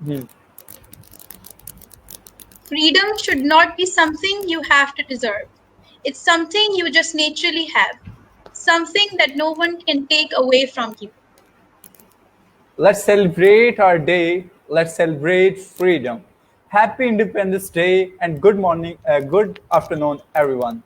Hmm. Freedom should not be something you have to deserve. It's something you just naturally have, something that no one can take away from you. Let's celebrate our day. Let's celebrate freedom. Happy Independence Day and good morning, good afternoon, everyone.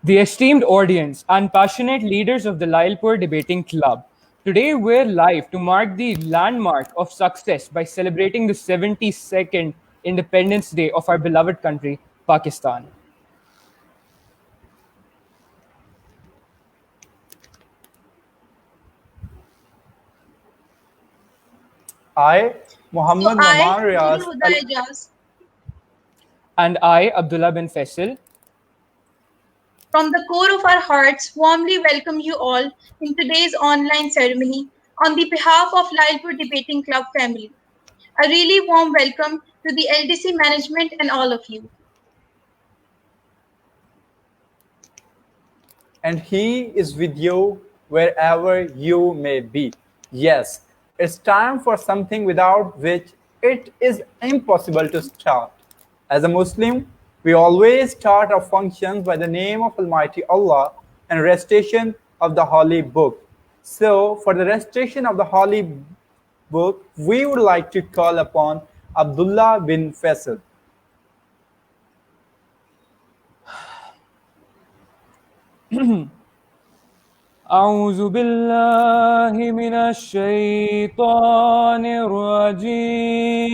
The esteemed audience and passionate leaders of the Lailpur Debating Club, today we're live to mark the landmark of success by celebrating the 72nd Independence Day of our beloved country, Pakistan. I, So Muhammad I, Noman Nurul Riaz Huda Ijaz, And I, Abdullah bin Faisal, from the core of our hearts, warmly welcome you all in today's online ceremony on the behalf of Lailpur Debating Club family. A really warm welcome to the LDC management and all of you. and He is with you wherever you may be. Yes, it's time for something without which it is impossible to start. As a Muslim, we always start our functions by the name of Almighty Allah and recitation of the Holy Book. So, for the recitation of the Holy Book, we would like to call upon Abdullah bin Faisal. أعوذ بالله من الشيطان الرجيم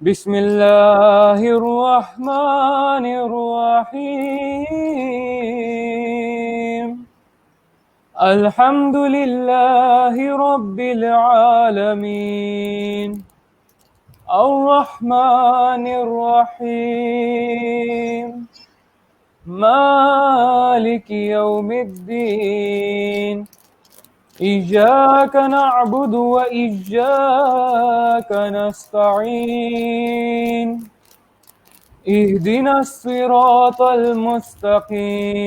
بسم الله الرحمن الرحيم الحمد لله رب العالمين الرحمن الرحيم مالك يوم الدين إياك نعبد وإياك نستعين اهدنا الصراط المستقيم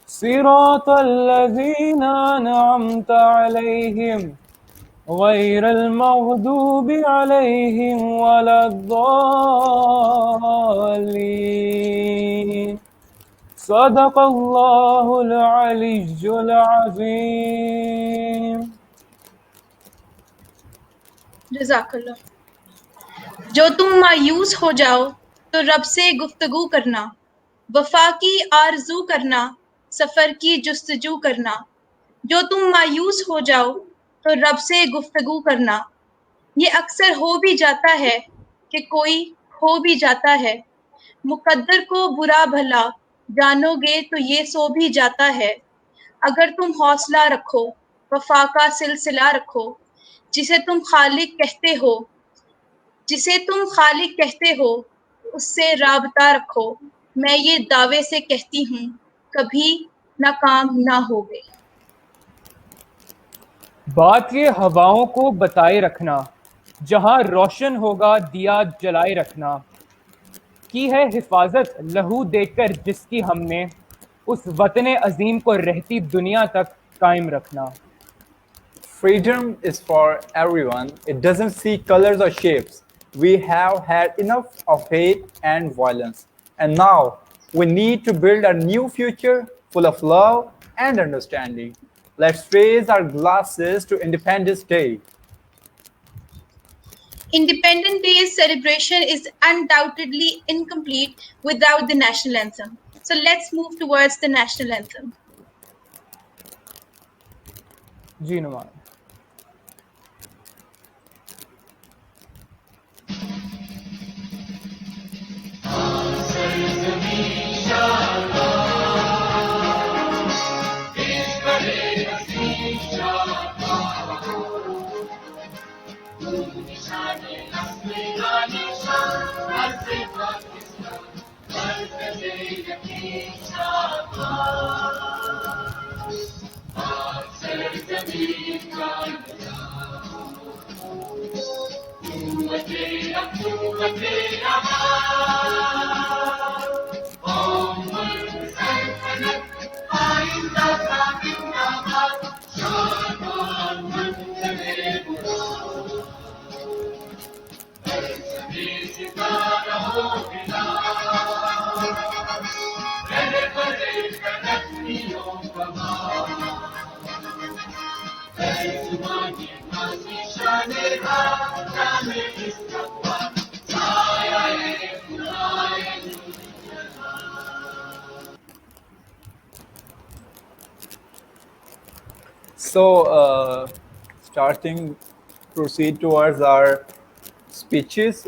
صراط الذين أنعمت عليهم غير المغضوب عليهم ولا الضالين صدق الله العلي العظيم. جزاک اللہ. جو تم مایوس ہو جاؤ تو رب سے گفتگو کرنا، وفا کی آرزو کرنا، سفر کی جستجو کرنا. جو تم مایوس ہو جاؤ تو رب سے گفتگو کرنا. یہ اکثر ہو بھی جاتا ہے کہ کوئی کھو بھی جاتا ہے. مقدر کو برا بھلا جانو گے تو یہ سو بھی جاتا ہے. اگر تم حوصلہ رکھو، وفا کا سلسلہ رکھو، جسے تم خالق کہتے ہو، جسے تم خالق کہتے ہو اس سے رابطہ رکھو. میں یہ دعوے سے کہتی ہوں کبھی ناکام نہ ہوگے. بات یہ ہواؤں کو بتائے رکھنا، جہاں روشن ہوگا دیا جلائے رکھنا. کی ہے حفاظت لہو دے کر جس کی ہم نے، اس وطن عظیم کو رہتی دنیا تک قائم رکھنا. Freedom is for everyone. It doesn't see colors or shapes. We have had enough of hate and violence. And now we need to build a new future full of love and understanding. Let's raise our glasses to Independence Day. Independence Day's celebration is undoubtedly incomplete without the national anthem. So let's move towards the national anthem. G Noman. So, starting proceed towards our speeches.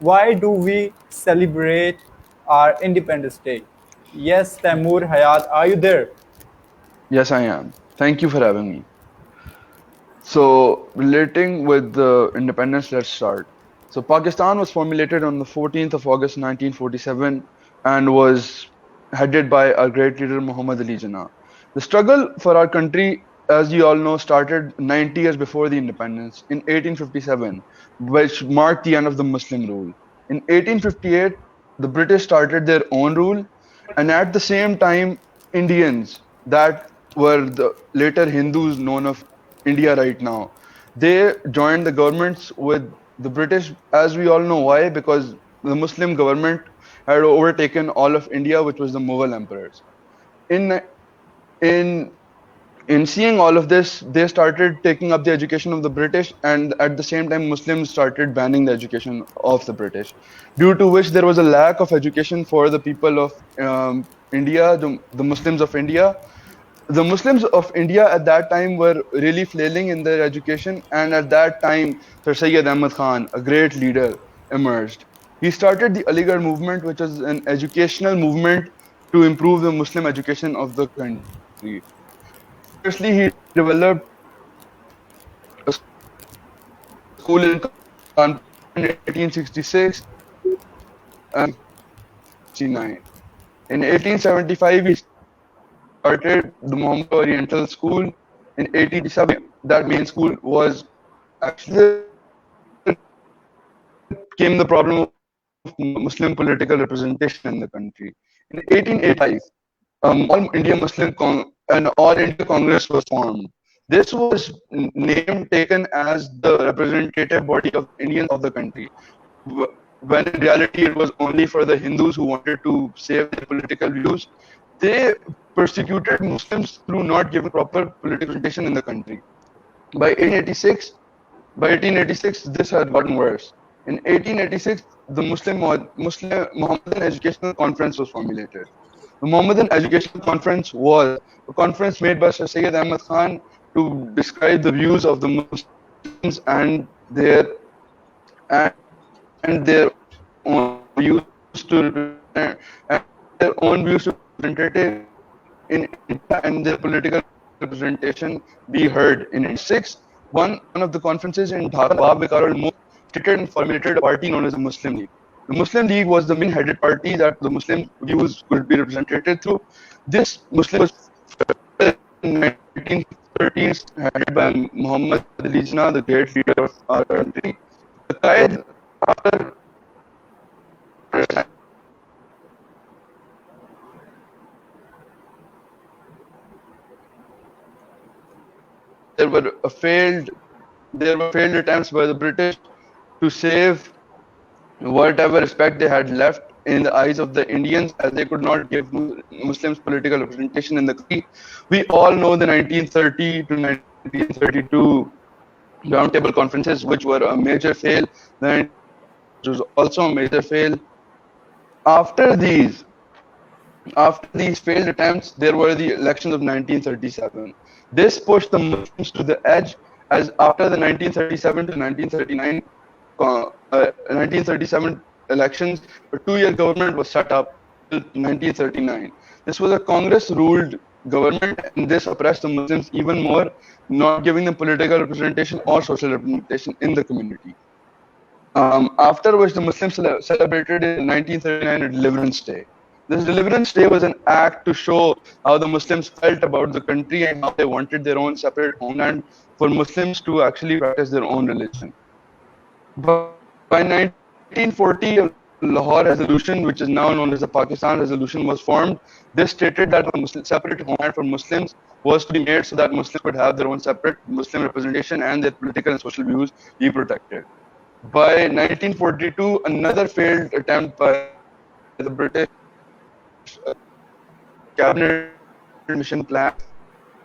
Why do we celebrate our Independence Day? Yes, Taimur Hayat, are you there? Yes, I am. Thank you for having me. So, relating with the independence, let's start. So, Pakistan was formulated on the 14th of August 1947 and was headed by our great leader Muhammad Ali Jinnah. The struggle for our country, as you all know, started 90 years before the independence in 1857, which marked the end of the Muslim rule. In 1858, the British started their own rule, and at the same time, Indians, that were the later Hindus known of India right now, they joined the governments with the British, as we all know. Why? Because the Muslim government had overtaken all of India, which was the Mughal emperors. In seeing all of this, they started taking up the education of the British, and at the same time, Muslims started banning the education of the British, due to which there was a lack of education for the people of India, the Muslims of India. The Muslims of India at that time were really flailing in their education, and at that time, Sir Syed Ahmad Khan, a great leader, emerged. He started the Aligarh movement, which was an educational movement to improve the Muslim education of the country. Firstly, he developed a school in Kanpur in 1866 and 1869. In 1875, he started the Muhammad Oriental School. In 1887, that main school was actually came the problem of Muslim political representation in the country. In 1885, All India All India Congress was formed. This was name taken as the representative body of Indians of the country, when in reality it was only for the Hindus who wanted to save their political views. They persecuted Muslims through not giving proper political representation in the country. By 1886, this had gotten worse. In 1886, the Mohammedan Educational Conference was formulated. The Mohammedan Educational Conference was a conference made by Sir Syed Ahmad Khan to describe the views of the Muslims and their own views to representative in India, and their political representation be heard. In 1986, one of the conferences in Dhaka, Nawab Viqar al-Mulk stated and formulated a party known as the Muslim League. The Muslim League was the main headed party that the Muslim views could be represented through. This Muslim was in 1913 headed by Muhammad Ali Jinnah, the great leader of our country. The Qaid, after there were failed attempts by the British to save whatever respect they had left in the eyes of the Indians, as they could not give Muslims political representation in the country. We all know the 1930 to 1932 roundtable conferences, which were a major fail. Then it was also a major fail. After these failed attempts, there were the elections of 1937. This pushed the Muslims to the edge, as after the 1937 to 1937 elections, a 2-year government was set up till 1939. This was a Congress-ruled government, and this oppressed the Muslims even more, not giving them political representation or social representation in the community. After which the Muslims celebrated in 1939 a Deliverance Day. This Deliverance Day was an act to show how the Muslims felt about the country and how they wanted their own separate homeland for Muslims to actually practice their own religion. By 1940, a Lahore Resolution, which is now known as the Pakistan Resolution, was formed. This stated that a separate homeland for Muslims was to be made so that Muslims could have their own separate Muslim representation and their political and social views be protected. By 1942, another failed attempt by the British cabinet mission plan,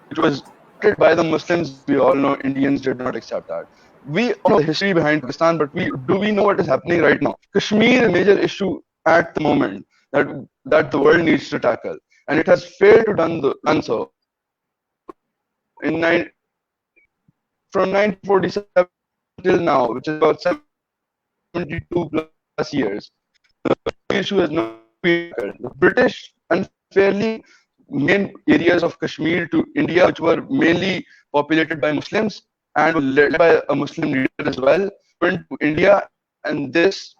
which was adopted by the Muslims. We all know Indians did not accept that. We all know the history behind Pakistan, but do we know what is happening right now? Kashmir is a major issue at the moment that the world needs to tackle, and it has failed to done so. From 1947 till now, which is about 72 plus years, the issue has not been tackled. The British unfairly main areas of Kashmir to India, which were mainly populated by Muslims and were led by a Muslim leader as well, went to India, and this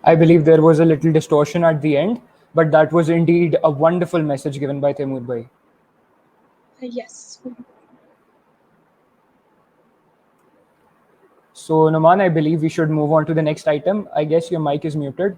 I believe there was a little distortion at the end, but that was indeed a wonderful message given by Taimur bhai. Yes. So, Numan, I believe we should move on to the next item. I guess your mic is muted.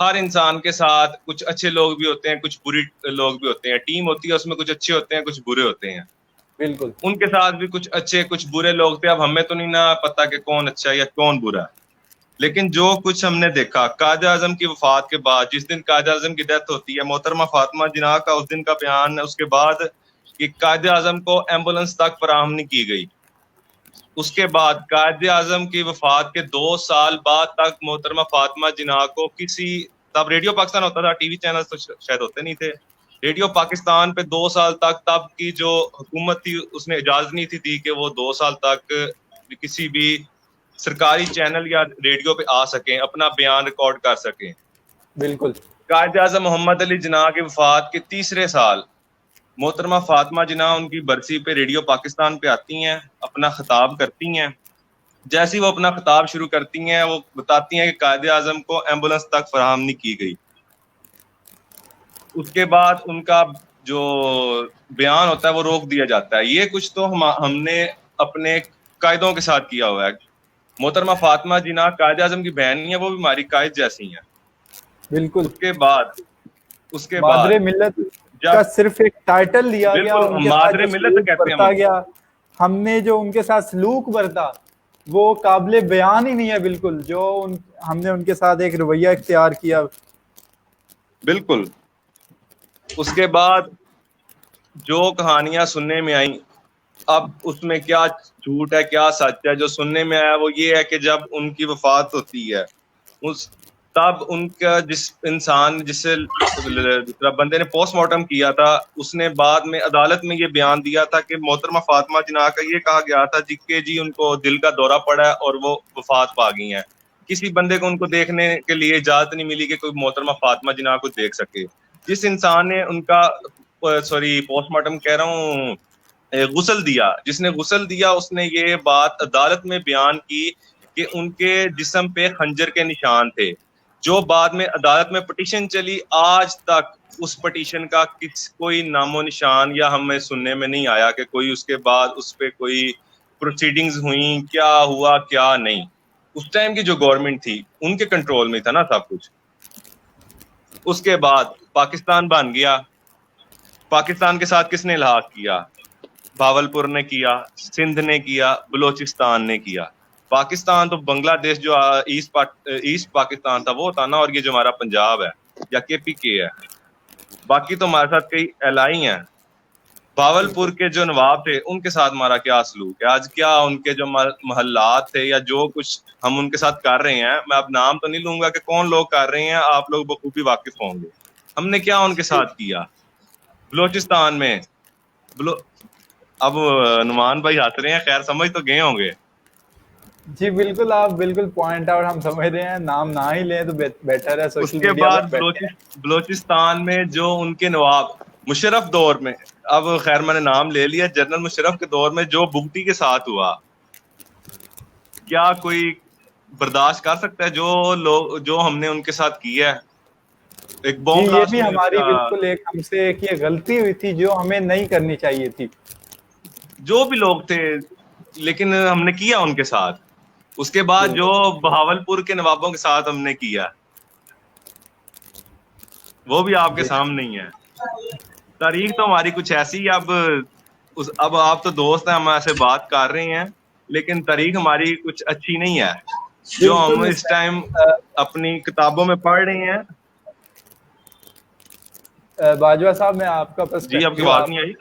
ہر انسان کے ساتھ کچھ اچھے لوگ بھی ہوتے ہیں, کچھ برے لوگ بھی ہوتے ہیں. ٹیم ہوتی ہے, اس میں کچھ اچھے ہوتے ہیں, کچھ برے ہوتے ہیں. بالکل. ان کے ساتھ بھی کچھ اچھے کچھ برے لوگ تھے. اب ہمیں تو نہیں نہ پتا کہ کون اچھا ہے یا کون برا ہے, لیکن جو کچھ ہم نے دیکھا قائد اعظم کی وفات کے بعد, جس دن قائد اعظم کی ڈیتھ ہوتی ہے, محترمہ فاطمہ جناح کا اس دن کا بیان ہے اس کے بعد کہ قائد اعظم کو ایمبولینس تک فراہم نہیں کی گئی. اس کے بعد قائد اعظم کی وفات کے 2 سال بعد تک محترمہ فاطمہ جناح کو کسی, تب ریڈیو پاکستان ہوتا تھا, ٹی وی چینل تو شاید ہوتے نہیں تھے, ریڈیو پاکستان پہ 2 سال تک تب کی جو حکومت تھی اس نے اجازت نہیں تھی دی کہ وہ 2 سال تک کسی بھی سرکاری چینل یا ریڈیو پہ آ سکیں, اپنا بیان ریکارڈ کر سکیں. بالکل. قائد اعظم محمد علی جناح کی وفات کے تیسرے سال محترمہ فاطمہ جناح ان کی برسی پہ ریڈیو پاکستان پہ آتی ہیں, اپنا خطاب کرتی ہیں. جیسی وہ اپنا خطاب شروع کرتی ہیں وہ بتاتی ہیں کہ قائد اعظم کو ایمبولینس تک فراہم نہیں کی گئی. اس کے بعد ان کا جو بیان ہوتا ہے وہ روک دیا جاتا ہے. یہ کچھ تو ہم نے اپنے قائدوں کے ساتھ کیا ہوا ہے. محترمہ فاطمہ جناح قائد اعظم کی بہن نہیں ہے, وہ بھی ہماری قائد جیسی ہیں. بالکل. اس کے بعد مادر ملت کا صرف ایک ٹائٹل دیا گیا, ان کے ساتھ جو سلوک برتا گیا, ہم نے جو ان کے ساتھ سلوک برتا وہ قابل بیان ہی نہیں ہے بالکل, جو ہم نے ان کے ساتھ ایک رویہ اختیار کیا. بالکل. اس کے بعد جو کہانیاں سننے میں آئیں, اب اس میں کیا جھوٹ ہے کیا سچ ہے, جو سننے میں آیا وہ یہ ہے کہ جب ان کی وفات ہوتی ہے تب ان کا جس انسان جس سے دوسرا بندے نے پوسٹ مارٹم کیا تھا اس نے بعد میں عدالت میں یہ بیان دیا تھا کہ محترمہ فاطمہ جناح کا یہ کہا گیا تھا کہ جی ان کو دل کا دورہ پڑا ہے اور وہ وفات پا گئی ہیں. کسی بندے کو ان کو دیکھنے کے لیے اجازت نہیں ملی کہ کوئی محترمہ فاطمہ جناح کو دیکھ سکے. جس انسان نے ان کا پوسٹ مارٹم کہہ رہا ہوں غسل دیا, جس نے غسل دیا, اس نے یہ بات عدالت میں بیان کی کہ ان کے جسم پہ خنجر کے نشان تھے, جو بعد میں عدالت میں پٹیشن چلی, آج تک اس پٹیشن کا کوئی نام و نشان یا ہمیں سننے میں نہیں آیا کہ کوئی اس کے بعد اس پہ کوئی پروسیڈنگز ہوئیں, کیا ہوا کیا نہیں. اس ٹائم کی جو گورنمنٹ تھی ان کے کنٹرول میں تھا نا سب کچھ. اس کے بعد پاکستان بن گیا. پاکستان کے ساتھ کس نے الحاق کیا؟ بھاولپور نے کیا, سندھ نے کیا, بلوچستان نے کیا. پاکستان تو بنگلہ دیش جو ایسٹ پاکستان تھا وہ تھا نا, اور یہ جو ہمارا پنجاب ہے یا کے پی کے ہے, باقی تو ہمارے ساتھ کئی الائی ہیں. بھاولپور کے جو نواب تھے ان کے ساتھ ہمارا کیا سلوک ہے آج, کیا ان کے جو محلات تھے یا جو کچھ ہم ان کے ساتھ کر رہے ہیں, میں اب نام تو نہیں لوں گا کہ کون لوگ کر رہے ہیں, آپ لوگ بخوبی واقف ہوں گے ہم نے کیا ان کے ساتھ کیا. بلوچستان میں اب نعمان بھائی ہنس رہے ہیں, خیر سمجھ تو گئے ہوں گے. جی بالکل, آپ بالکل پوائنٹ آؤٹ ہم سمجھ رہے ہیں, نام نہ ہی لیں تو بہتر ہے. اس کے بعد بلوچستان میں جو ان کے نواب مشرف دور میں, اب خیر میں نے نام لے لیا, جنرل مشرف کے دور میں جو بگٹی کے ساتھ ہوا, کیا کوئی برداشت کر سکتا ہے جو ہم نے ان کے ساتھ کیا ہے. ایک بوم یہ بھی ہماری بالکل ایک ہم سے ایک یہ غلطی ہوئی تھی جو ہمیں نہیں کرنی چاہیے تھی. جو بھی لوگ تھے لیکن ہم نے کیا ان کے ساتھ. اس کے بعد جو بہاولپور کے نوابوں کے ساتھ ہم نے کیا وہ بھی آپ کے سامنے ہی ہے. تاریخ تو ہماری کچھ ایسی, اب آپ تو دوست ہیں, ہم ایسے بات کر رہے ہیں, لیکن تاریخ ہماری کچھ اچھی نہیں ہے جو ہم اس ٹائم اپنی کتابوں میں پڑھ رہے ہیں. باجوہ صاحب میں آپ کا جی آپ کی بات نہیں آئی.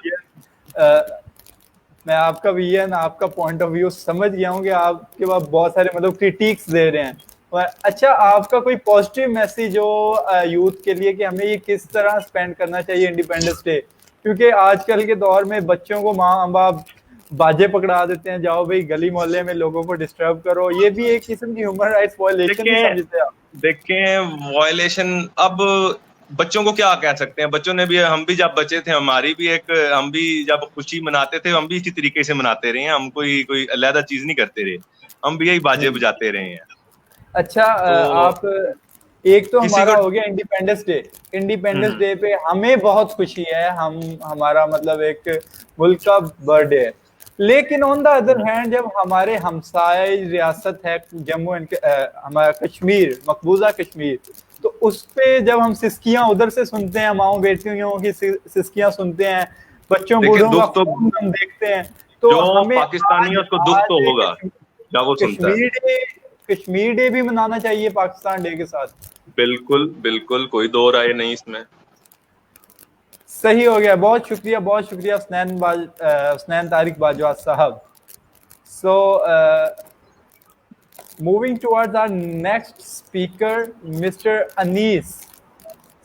میں آپ کا ویژن آپ کا پوائنٹ آف ویو سمجھ گیا ہوں کہ آپ کے پاس بہت سارے مطلب کرٹیکس دے رہے ہیں. اچھا, آپ کا کوئی پازیٹیو میسج ہو یوتھ کے لیے کہ ہمیں یہ کس طرح اسپینڈ کرنا چاہیے انڈیپینڈنس ڈے, کیونکہ آج کل کے دور میں بچوں کو ماں باپ باجے پکڑا دیتے ہیں, جاؤ بھائی گلی محلے میں لوگوں کو ڈسٹرب کرو, یہ بھی ایک قسم کی ہیومن رائٹس وائلیشن نہیں سمجھتے آپ؟ دیکھیں وائلیشن, اب بچوں کو کیا کہہ سکتے ہیں, بچوں نے بھی, ہم بھی جب بچے تھے ہماری بھی ہم بھی جب خوشی مناتے تھے ہم بھی اسی طریقے سے مناتے رہے ہیں, ہم کوئی علیحدہ چیز نہیں کرتے رہے, ہم بھی یہی باجے بجاتے رہے ہیں. اچھا, آپ ایک تو ہمارا ہو گیا انڈیپینڈنس ڈے. انڈیپینڈنس ڈے پہ ہمیں بہت خوشی ہے, ہمارا مطلب ایک ملک کا برتھ ڈے ہے, لیکن آن دا ادر ہینڈ جب ہمارے ہمسائے ریاست ہے جموں ہمارا کشمیر, مقبوضہ کشمیر, تو اس پہ جب ہم سسکیاں ادھر سے سنتے ہیں, ماؤں بیٹیوں کی سسکیاں سنتے ہیں, بچوں بوڑھوں کا خون ہم دیکھتے ہیں, تو جو ہمیں پاکستانی ہے اس کو دکھ تو ہوگا جب وہ سنتا ہے. کشمیر ڈے بھی منانا چاہیے پاکستان ڈے کے ساتھ. بالکل بالکل, کوئی دو رائے نہیں اس میں. صحیح ہو گیا, بہت شکریہ حسنین طارق باجوہ صاحب. سو moving towards our next speaker, Mr. Anis,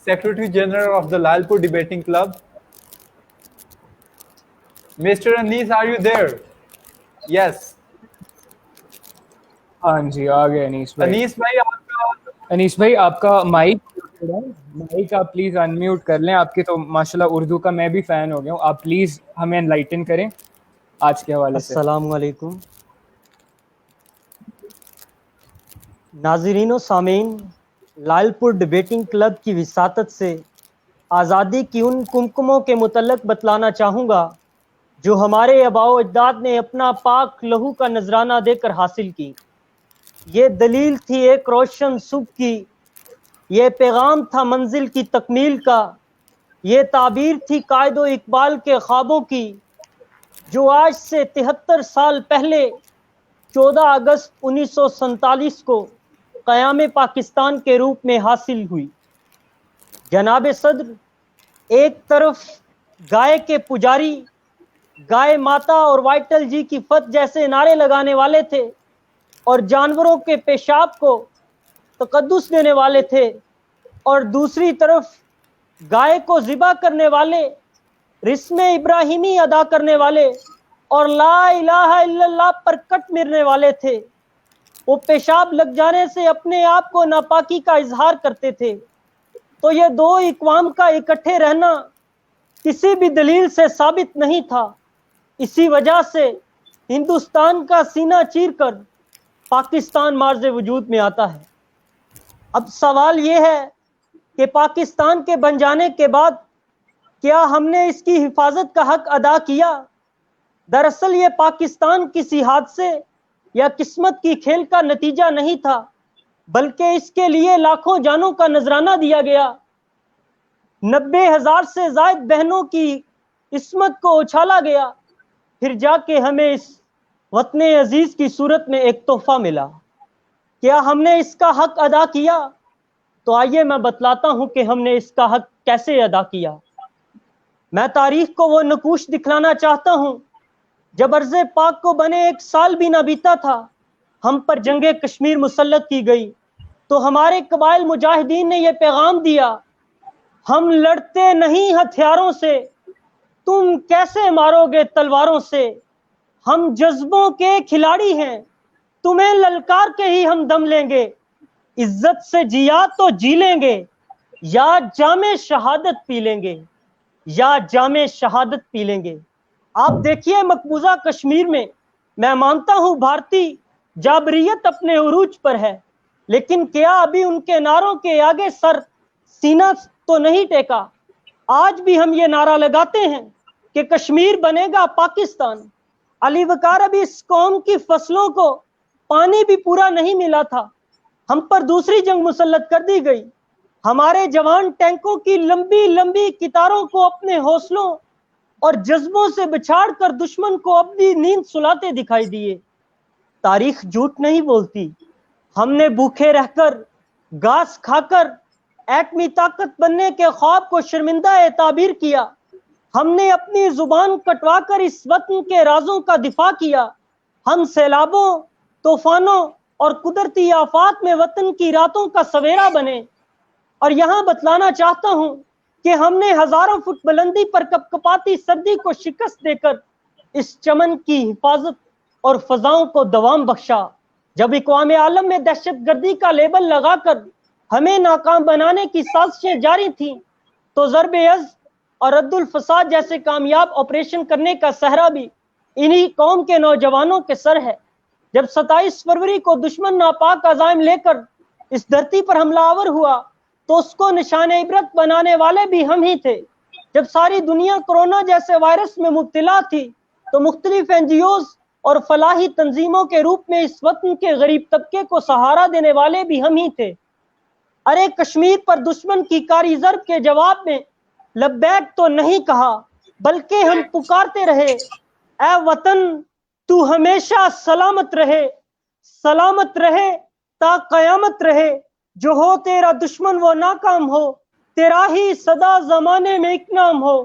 Secretary General of the Lalpur Debating Club. Mr. Anis, are you there? Yes. ہاں جی آ گئے انیس بھائی. انیس بھائی انیس بھائی آپ کا مائک آپ پلیز انمیوٹ کر لیں. آپ کی تو ماشاءاللہ اردو کا میں بھی فین ہو گیا ہوں. آپ پلیز ہمیں انلائٹن کریں آج کے حوالے سے. السلام علیکم ناظرین و سامعین. لالپور ڈبیٹنگ کلب کی وساطت سے آزادی کی ان کمکموں کے متعلق بتلانا چاہوں گا جو ہمارے آباء و اجداد نے اپنا پاک لہو کا نذرانہ دے کر حاصل کی. یہ دلیل تھی ایک روشن صبح کی, یہ پیغام تھا منزل کی تکمیل کا, یہ تعبیر تھی قائد و اقبال کے خوابوں کی, جو آج سے 73 سال پہلے 14 اگست 1947 کو قیام پاکستان کے روپ میں حاصل ہوئی. جناب صدر ایک طرف گائے کے پجاری, گائے ماتا اور وائٹل جی کی فتح جیسے نعرے لگانے والے تھے اور جانوروں کے پیشاب کو تقدس دینے والے تھے, اور دوسری طرف گائے کو ذبح کرنے والے, رسم ابراہیمی ادا کرنے والے اور لا الہ الا اللہ پر کٹ مرنے والے تھے. وہ پیشاب لگ جانے سے اپنے آپ کو ناپاکی کا اظہار کرتے تھے. تو یہ دو اقوام کا اکٹھے رہنا کسی بھی دلیل سے ثابت نہیں تھا. اسی وجہ سے ہندوستان کا سینہ چیر کر پاکستان مارز وجود میں آتا ہے. اب سوال یہ ہے کہ پاکستان کے بن جانے کے بعد کیا ہم نے اس کی حفاظت کا حق ادا کیا؟ دراصل یہ پاکستان کسی حادثے یا قسمت کی کھیل کا نتیجہ نہیں تھا, بلکہ اس کے لیے لاکھوں جانوں کا نذرانہ دیا گیا. 90,000 سے زائد بہنوں کی عصمت کو اچھالا گیا, پھر جا کے ہمیں اس وطن عزیز کی صورت میں ایک تحفہ ملا. کیا ہم نے اس کا حق ادا کیا؟ تو آئیے میں بتلاتا ہوں کہ ہم نے اس کا حق کیسے ادا کیا. میں تاریخ کو وہ نقوش دکھلانا چاہتا ہوں جب ارض پاک کو بنے 1 سال بھی نہ بیتا تھا, ہم پر جنگ کشمیر مسلط کی گئی, تو ہمارے قبائل مجاہدین نے یہ پیغام دیا, ہم لڑتے نہیں ہتھیاروں سے, تم کیسے مارو گے تلواروں سے, ہم جذبوں کے کھلاڑی ہیں, تمہیں للکار کے ہی ہم دم لیں گے, عزت سے جیا تو جی لیں گے, یا جام شہادت پی لیں گے, یا جام شہادت پی لیں گے. آپ دیکھیے مقبوضہ کشمیر میں مانتا ہوں بھارتی جابریت اپنے عروج پر ہے, لیکن کیا ابھی ان کے نعروں کے آگے سر سینہ تو نہیں ٹیکا؟ آج بھی ہم یہ نعرہ لگاتے ہیں کہ کشمیر بنے گا پاکستان. علی وقار ابھی اس قوم کی فصلوں کو پانی بھی پورا نہیں ملا تھا, ہم پر دوسری جنگ مسلط کر دی گئی. ہمارے جوان ٹینکوں کی لمبی لمبی قطاروں کو اپنے حوصلوں اور جذبوں سے بچھاڑ کر دشمن کو اپنی نیند سلاتے دکھائی دیے. تاریخ جھوٹ نہیں بولتی, ہم نے بھوکے رہ کر, گھاس کھا کر ایٹمی طاقت بننے کے خواب کو شرمندہ تعبیر کیا. ہم نے اپنی زبان کٹوا کر اس وطن کے رازوں کا دفاع کیا. ہم سیلابوں, طوفانوں اور قدرتی آفات میں وطن کی راتوں کا سویرا بنے. اور یہاں بتلانا چاہتا ہوں کہ ہم نے ہزاروں فٹ بلندی پر کپکپاتی سردی کو شکست دے کر اس چمن کی حفاظت اور فضاؤں کو دوام بخشا. جب اقوام عالم میں دہشت گردی کا لیبل لگا کر ہمیں ناکام بنانے کی سازشیں جاری تھیں, تو ضرب عز اور رد الفساد جیسے کامیاب آپریشن کرنے کا صحرا بھی انہی قوم کے نوجوانوں کے سر ہے. جب 27 فروری کو دشمن ناپاک عزائم لے کر اس دھرتی پر حملہ آور ہوا, تو اس کو نشان عبرت بنانے والے بھی ہم ہی تھے. جب ساری دنیا کورونا جیسے وائرس میں مبتلا تھی, تو مختلف NGOز اور فلاحی تنظیموں کے روپ میں اس وطن کے غریب طبقے کو سہارا دینے والے بھی ہم ہی تھے. ارے کشمیر پر دشمن کی کاری ضرب کے جواب میں لبیک تو نہیں کہا بلکہ ہم پکارتے رہے اے وطن تو ہمیشہ سلامت رہے تا قیامت رہے جو ہو تیرا دشمن وہ ناکام ہو تیرا ہی صدا زمانے میں ایک نام ہو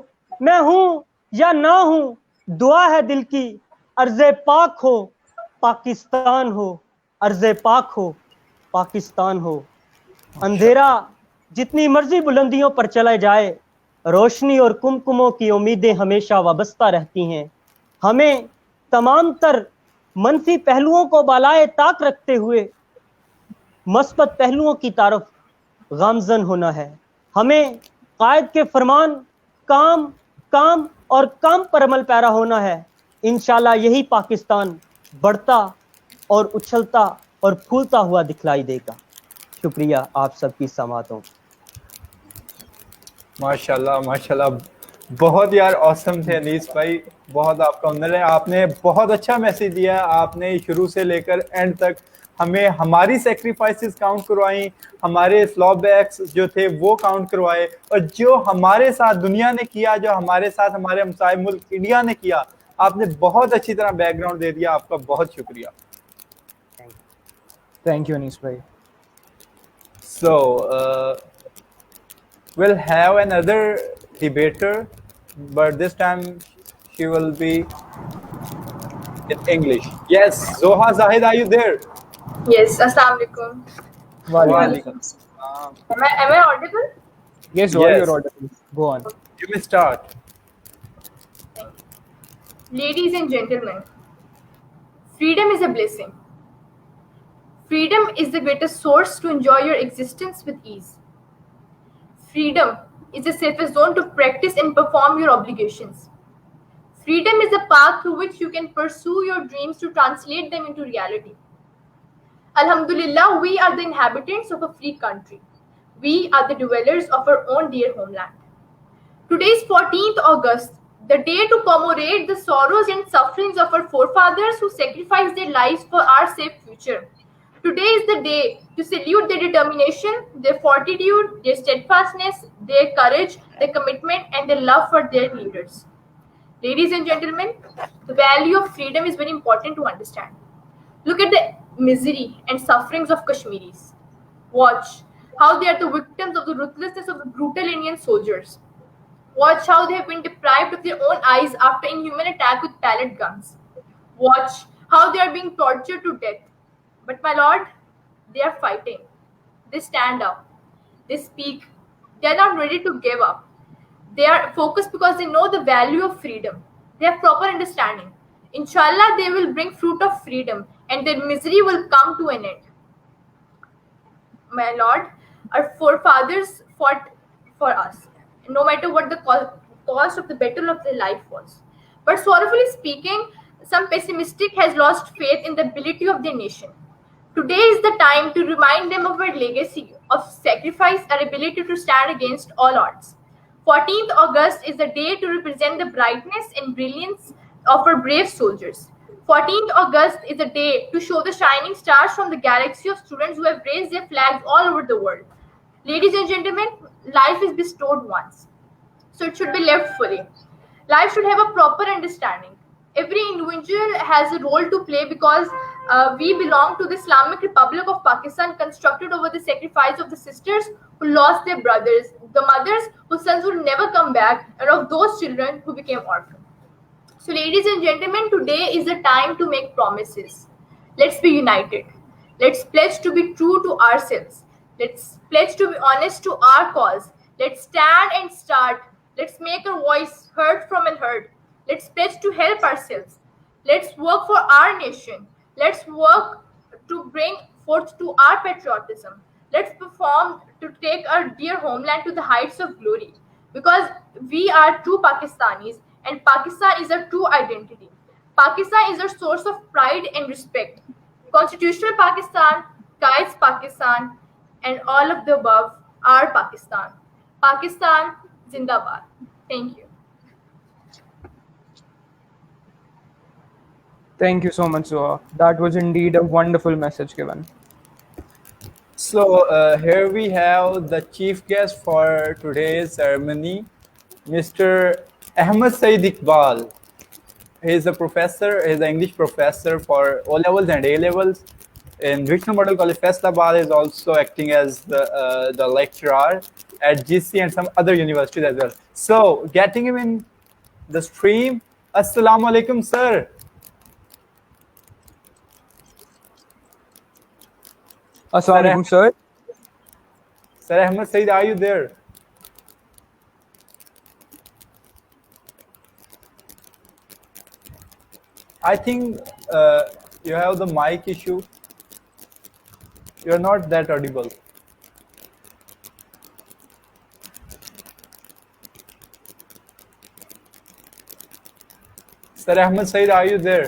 میں ہوں یا نہ ہوں دعا ہے دل کی ارض پاک ہو پاکستان ہو ارض پاک ہو پاکستان ہو اندھیرا جتنی مرضی بلندیوں پر چلا جائے روشنی اور کمکموں کی امیدیں ہمیشہ وابستہ رہتی ہیں ہمیں تمام تر منفی پہلوؤں کو بالائے طاق رکھتے ہوئے مثبت پہلوؤں کی طرف گامزن ہونا ہے ہمیں قائد کے فرمان کام اور کام پر عمل پیرا ہونا ہے انشاءاللہ یہی پاکستان بڑھتا اور اچھلتا اور پھولتا ہوا دکھلائی دے گا شکریہ آپ سب کی سماعتوں ماشاءاللہ ماشاءاللہ بہت یار awesome تھے انیس بھائی بہت آپ کا ہنر ہے آپ نے بہت اچھا میسج دیا آپ نے شروع سے لے کر اینڈ تک ہمیں ہماری سیکریفائسز کاؤنٹ کروائیں ہمارے سلو بیکس جو تھے وہ کاؤنٹ کروائے اور جو ہمارے ساتھ دنیا نے کیا جو ہمارے ساتھ ہمارے ہمسائے ملک انڈیا نے کیا آپ نے بہت اچھی طرح بیک گراؤنڈ دے دیا آپ کا بہت شکریہ تھینک یو انیس بھائی. So we'll have another debater, but this time she will be in English. Yes, Zoha Zahid, are you there? Yes, Assalamu alaikum. Walaikum assalam. Am I audible? Yes, all Yes. your order. Go on. You may start. Ladies and gentlemen, freedom is a blessing. Freedom is the greatest source to enjoy your existence with ease. Freedom is the safest zone to practice and perform your obligations. Freedom is the path through which you can pursue your dreams to translate them into reality. Alhamdulillah, we are the inhabitants of a free country. We are the dwellers of our own dear homeland. Today is 14th August, the day to commemorate the sorrows and sufferings of our forefathers who sacrificed their lives for our safe future. Today is the day to salute their determination, their fortitude, their steadfastness, their courage, their commitment, and their love for their leaders. Ladies and gentlemen, the value of freedom is very important to understand. Look at the misery and sufferings of Kashmiris. Watch how they are the victims of the ruthlessness of the brutal Indian soldiers. Watch how they have been deprived of their own eyes after inhuman attack with pellet guns. Watch how they are being tortured to death. But my lord, they are fighting. They stand up. They speak. They are not ready to give up. They are focused because they know the value of freedom. They have proper understanding. Inshallah, they will bring fruit of freedom and their misery will come to an end. My lord, our forefathers fought for us, no matter what the cost of the battle of their life was. But sorrowfully speaking, some pessimistic has lost faith in the ability of their nation. Today is the time to remind them of our legacy of sacrifice, our ability to stand against all odds. 14th August is the day to represent the brightness and brilliance of our brave soldiers. 14th August is the day to show the shining stars from the galaxy of students who have raised their flags all over the world. Ladies and gentlemen, life is bestowed once, so it should be lived fully. Life should have a proper understanding. Every individual has a role to play because we belong to the Islamic Republic of Pakistan, constructed over the sacrifice of the sisters who lost their brothers, the mothers whose sons would never come back, and of those children who became orphans. So ladies and gentlemen, today is the time to make promises. Let's be united. Let's pledge to be true to ourselves. Let's pledge to be honest to our cause. Let's stand and start. Let's make our voice heard from unheard. Let's pledge to help ourselves. Let's work for our nation. Let's work to bring forth to our patriotism. Let's perform to take our dear homeland to the heights of glory. Because we are true Pakistanis and Pakistan is our true identity. Pakistan is our source of pride and respect. Constitutional Pakistan guides Pakistan and all of the above are Pakistan. Pakistan Zindabad. Thank you. Thank you so much, Zoha. That was indeed a wonderful message given. So here we have the chief guest for today's ceremony, Mr. Ahmed Saeed Iqbal. He is a professor, he is an English professor for O levels and A levels in Regional Model College Faisalabad. Is also acting as the lecturer at GC and some other universities as well. So getting him in the stream. Assalamu alaikum, sir. Assalamu alaikum, sir. Sir Ahmed Saeed, are you there? I think you have the mic issue. You're not that audible. Sir Ahmed Saeed, are you there?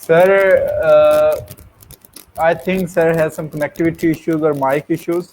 Sir, I think sir has some connectivity issues or mic issues.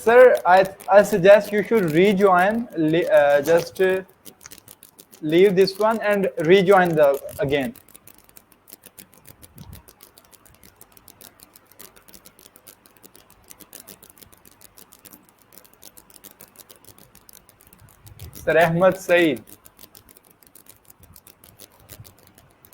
Sir, I suggest you should rejoin. Just leave this one and rejoin again. Sir Ahmed Saeed.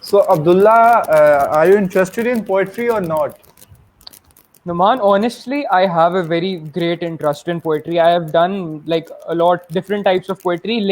So Abdullah, are you interested in poetry or not? Numan, honestly, I have a very great interest in poetry. I have done like a lot different types of poetry.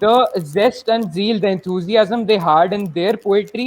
the zest and zeal, the enthusiasm they had in their poetry,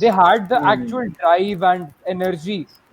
They had the actual drive and energy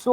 So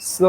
So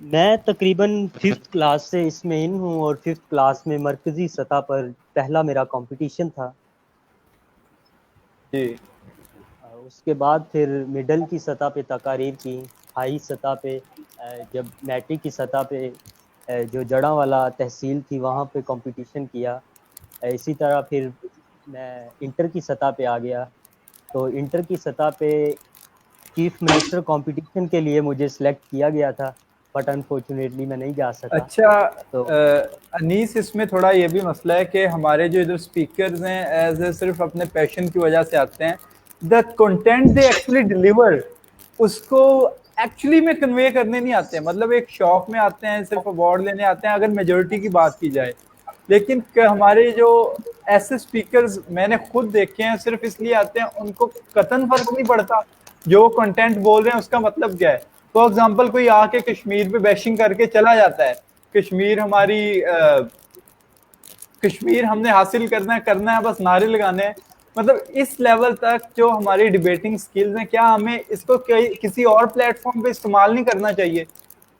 میں تقریباً 5th class سے اس میں ان ہوں، اور 5th class میں مرکزی سطح پر پہلا میرا کمپٹیشن تھا. جی اس کے بعد پھر مڈل کی سطح پہ تقاریر کی، ہائی سطح پہ جب میٹرک کی سطح پہ جو جڑاں والا تحصیل تھی وہاں پہ کمپٹیشن کیا. اسی طرح پھر میں انٹر کی سطح پہ آ گیا. تو انٹر کی سطح پہ چیف منسٹر کمپٹیشن کے لیے مجھے سلیکٹ کیا گیا تھا، بٹ انفارچونیٹلی میں نہیں جا سکا. اچھا تو انیس، اس میں تھوڑا یہ بھی مسئلہ ہے کہ ہمارے جو ادھر اسپیکرز ہیں ایز اے صرف اپنے پیشن کی وجہ سے آتے ہیں. The content they actually deliver اس کو ایکچولی میں کنوے کرنے نہیں آتے ہیں. مطلب ایک شوق میں آتے ہیں، صرف اوارڈ لینے آتے ہیں اگر میجورٹی کی بات کی جائے. لیکن ہمارے جو ایسے اسپیکرز میں نے خود دیکھے ہیں صرف اس لیے آتے ہیں، ان کو قطعاً فرق نہیں پڑتا جو کنٹینٹ بول رہے ہیں اس کا مطلب کیا ہے. فار ایگزامپل کوئی آ کے کشمیر پہ بیشنگ کر کے چلا جاتا ہے، کشمیر ہم نے حاصل کرنا ہے بس نعرے لگانے ہیں. مطلب اس لیول تک جو ہماری ڈیبیٹنگ سکلز ہیں، کیا ہمیں اس کو کسی اور پلیٹ فارم پہ استعمال نہیں کرنا چاہیے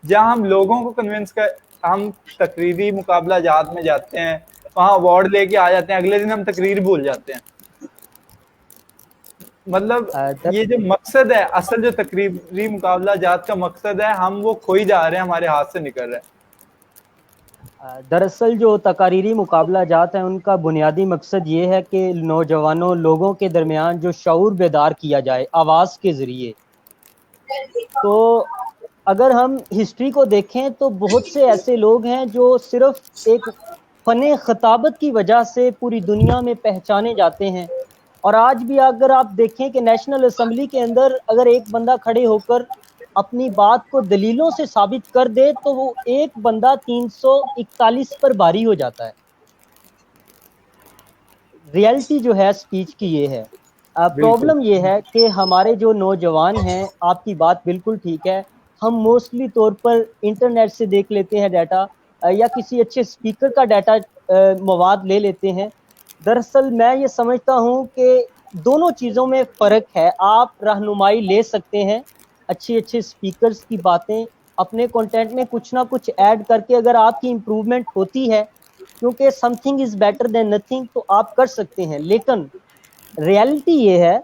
جہاں ہم لوگوں کو کنونس ہم تقریری مقابلہ جات میں جاتے ہیں، وہاں اوارڈ لے کے آ جاتے ہیں، اگلے دن ہم تقریر بھول جاتے ہیں. مطلب یہ جو مقصد ہے، اصل جو تقریری مقابلہ جات کا مقصد ہے، ہم وہ کھوئی جا رہے ہیں، ہمارے ہاتھ سے نکل رہا ہے. دراصل جو تقاریری مقابلہ جات ہیں ان کا بنیادی مقصد یہ ہے کہ نوجوانوں لوگوں کے درمیان جو شعور بیدار کیا جائے آواز کے ذریعے. تو اگر ہم ہسٹری کو دیکھیں تو بہت سے ایسے لوگ ہیں جو صرف ایک فن خطابت کی وجہ سے پوری دنیا میں پہچانے جاتے ہیں. اور آج بھی اگر آپ دیکھیں کہ نیشنل اسمبلی کے اندر اگر ایک بندہ کھڑے ہو کر اپنی بات کو دلیلوں سے ثابت کر دے تو وہ ایک بندہ 341 پر بھاری ہو جاتا ہے. ریئلٹی جو ہے سپیچ کی یہ ہے. پرابلم یہ ہے کہ ہمارے جو نوجوان ہیں، آپ کی بات بالکل ٹھیک ہے، ہم موسٹلی طور پر انٹرنیٹ سے دیکھ لیتے ہیں ڈیٹا، یا کسی اچھے اسپیکر کا ڈیٹا مواد لے لیتے ہیں. دراصل میں یہ سمجھتا ہوں کہ دونوں چیزوں میں فرق ہے. آپ رہنمائی لے سکتے ہیں اچھے اسپیکرز کی باتیں اپنے کنٹینٹ میں کچھ نہ کچھ ایڈ کر کے، اگر آپ کی امپروومنٹ ہوتی ہے، کیونکہ some thing is better than nothing, تو آپ کر سکتے ہیں. لیکن ریالٹی یہ ہے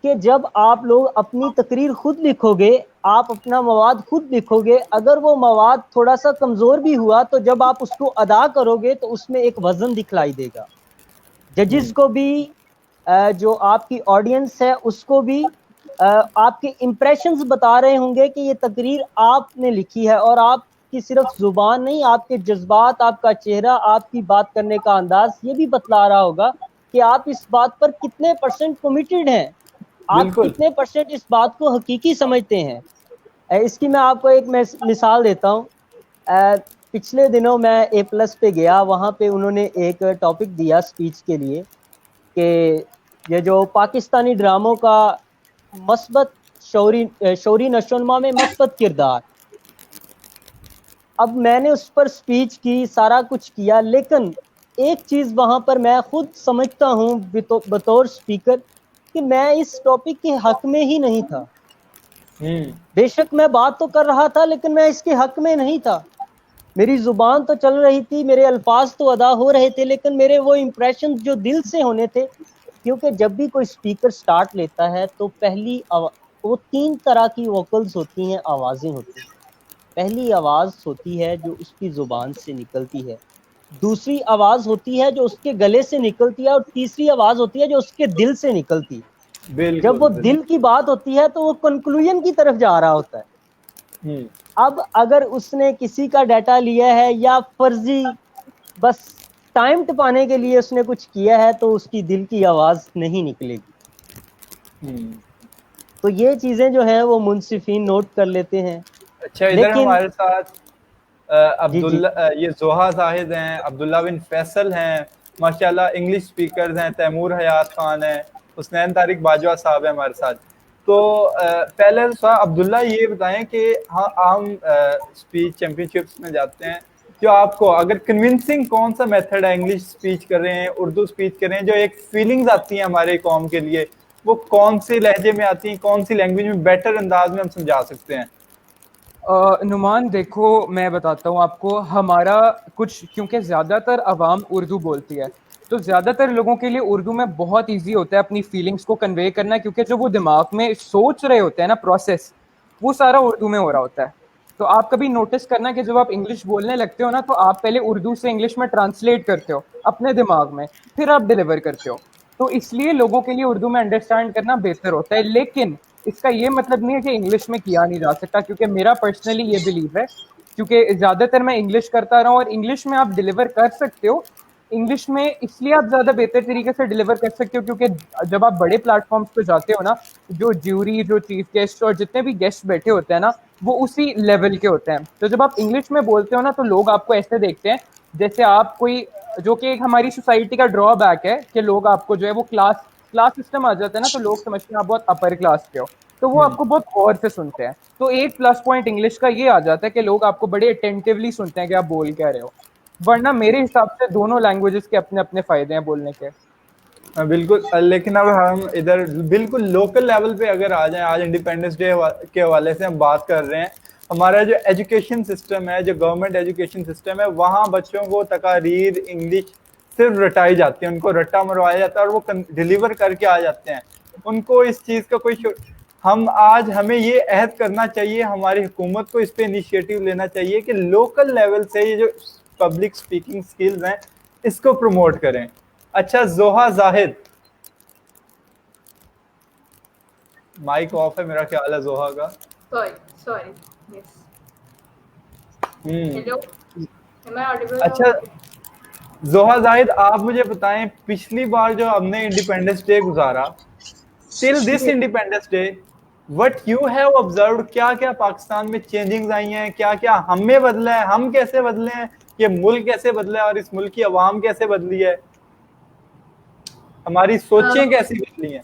کہ جب آپ لوگ اپنی تقریر خود لکھو گے، آپ اپنا مواد خود لکھو گے، اگر وہ مواد تھوڑا سا کمزور بھی ہوا تو جب آپ اس کو ادا کرو گے تو اس میں ایک وزن دکھلائی دے گا. ججز کو بھی، جو آپ کی آڈینس ہے اس کو بھی آپ کے امپریشنز بتا رہے ہوں گے کہ یہ تقریر آپ نے لکھی ہے، اور آپ کی صرف زبان نہیں، آپ کے جذبات، آپ کا چہرہ، آپ کی بات کرنے کا انداز یہ بھی بتلا رہا ہوگا کہ آپ اس بات پر کتنے % کمیٹڈ ہیں، آپ کتنے % اس بات کو حقیقی سمجھتے ہیں. اس کی میں آپ کو ایک مثال دیتا ہوں. پچھلے دنوں میں A+ پہ گیا، وہاں پہ انہوں نے ایک ٹاپک دیا سپیچ کے لیے کہ یہ جو پاکستانی ڈراموں کا مثبت شعوری نشو و نما میں مثبت کردار. اب میں نے اس پر سپیچ کی، سارا کچھ کیا، لیکن ایک چیز وہاں پر میں خود سمجھتا ہوں بطور سپیکر کہ میں اس ٹاپک کے حق میں ہی نہیں تھا. بے شک میں بات تو کر رہا تھا لیکن میں اس کے حق میں نہیں تھا. میری زبان تو چل رہی تھی، میرے الفاظ تو ادا ہو رہے تھے، لیکن میرے وہ امپریشن جو دل سے ہونے تھے. کیونکہ جب بھی کوئی سپیکر سٹارٹ لیتا ہے تو وہ 3 طرح کی ووکلز ہوتی ہیں، آوازیں ہوتی ہیں. پہلی آواز ہوتی ہے جو اس کی زبان سے نکلتی ہے، دوسری آواز ہوتی ہے جو اس کے گلے سے نکلتی ہے، اور تیسری آواز ہوتی ہے جو اس کے دل سے نکلتی ہے. جب وہ دل کی بات ہوتی ہے تو وہ کنکلوژن کی طرف جا رہا ہوتا ہے. اب اگر اس نے کسی کا ڈیٹا لیا ہے یا فرضی بس ٹائم ٹپانے کے لیے اس نے کچھ کیا ہے تو اس کی دل کی آواز نہیں نکلے گی. تو یہ چیزیں جو ہیں وہ منصفین نوٹ کر لیتے ہیں. اچھا، ادھر ہمارے ساتھ عبداللہ، یہ زوہا زاہد ہیں، عبداللہ بن فیصل ہیں، ماشاءاللہ انگلش سپیکرز ہیں، تیمور حیات خان ہیں، حسنین طارق باجوہ صاحب ہیں ہمارے ساتھ. تو پہلے عبداللہ یہ بتائیں کہ ہم اسپیچ چیمپئن شپس میں جاتے ہیں، جو آپ کو اگر کنونسنگ کون سا میتھڈ ہے، انگلش اسپیچ کر رہے ہیں، اردو اسپیچ کر رہے ہیں، جو ایک فیلنگز آتی ہیں ہمارے قوم کے لیے، وہ کون سے لہجے میں آتی ہیں، کون سی لینگویج میں بیٹر انداز میں ہم سمجھا سکتے ہیں؟ نعمان دیکھو میں بتاتا ہوں آپ کو، ہمارا کچھ کیونکہ زیادہ تر عوام اردو بولتی ہے تو زیادہ تر لوگوں کے لیے اردو میں بہت ایزی ہوتا ہے اپنی فیلنگس کو کنوے کرنا، کیونکہ جو وہ دماغ میں سوچ رہے ہوتے ہیں نا پروسیس، وہ سارا اردو میں ہو رہا ہوتا ہے. تو آپ کبھی نوٹس کرنا کہ جب آپ انگلش بولنے لگتے ہو نا تو آپ پہلے اردو سے انگلش میں ٹرانسلیٹ کرتے ہو اپنے دماغ میں، پھر آپ ڈیلیور کرتے ہو. تو اس لیے لوگوں کے لیے اردو میں انڈرسٹینڈ کرنا بہتر ہوتا ہے. لیکن اس کا یہ مطلب نہیں ہے کہ انگلش میں کیا نہیں جا سکتا، کیونکہ میرا پرسنلی یہ بلیو ہے، کیونکہ زیادہ تر میں انگلش کرتا رہا ہوں اور انگلش میں آپ ڈیلیور کر سکتے ہو. انگلش میں اس لیے آپ زیادہ بہتر طریقے سے ڈیلیور کر سکتے ہو کیونکہ جب آپ بڑے پلیٹ فارمس پہ جاتے ہو نا، جو جیوری، جو چیف گیسٹ اور جتنے بھی گیسٹ بیٹھے ہوتے ہیں نا، وہ اسی لیول کے ہوتے ہیں. تو جب آپ انگلش میں بولتے ہو نا تو لوگ آپ کو ایسے دیکھتے ہیں جیسے آپ کوئی، جو کہ ایک ہماری سوسائٹی کا ڈرا بیک ہے کہ لوگ آپ کو جو ہے وہ کلاس سسٹم آ جاتا ہے نا تو لوگ سمجھتے ہیں آپ بہت اپر کلاس کے ہو، تو وہ آپ کو بہت غور سے سنتے ہیں. تو ایک پلس پوائنٹ انگلش کا یہ آ جاتا ہے کہ لوگ آپ کو بڑے اٹینٹیولی سنتے ہیں کہ آپ بول کیا رہے ہو. ورنہ میرے حساب سے دونوں لینگویجز کے اپنے اپنے فائدے ہیں بولنے کے. بالکل. لیکن اب ہم ادھر بالکل لوکل لیول پہ اگر آ جائیں، آج انڈیپینڈنس ڈے کے حوالے سے ہم بات کر رہے ہیں. ہمارا جو ایجوکیشن سسٹم ہے، جو گورنمنٹ ایجوکیشن سسٹم ہے، وہاں بچوں کو تقاریر انگلش صرف رٹائی جاتی ہے، ان کو رٹا مروایا جاتا ہے اور وہ ڈلیور کر کے آ جاتے ہیں. ان کو اس چیز کا کوئی ہمیں یہ عہد کرنا چاہیے، ہماری حکومت کو اس پہ انیشیٹو لینا چاہیے کہ لوکل لیول سے یہ جو پبلک اسپیکنگ سکلز ہیں اس کو پروموٹ کریں. اچھا، زوہا زاہد، مائک آف ہے میرا خیال ہے زوہا کا. Sorry. Yes. Hello. Am I audible? اچھا زوہا زاہد، آپ مجھے بتائیں پچھلی بار جو ہم نے انڈیپینڈنس ڈے گزارا، till this independence day what you have observed, کیا کیا پاکستان میں چینجنگز آئی ہیں، کیا کیا ہم میں بدلا ہے، ہم کیسے بدلے ہیں، یہ ملک کیسے بدلا ہے اور اس ملک کی عوام کیسے بدلی ہے، ہماری سوچیں کیسی بدلی ہیں؟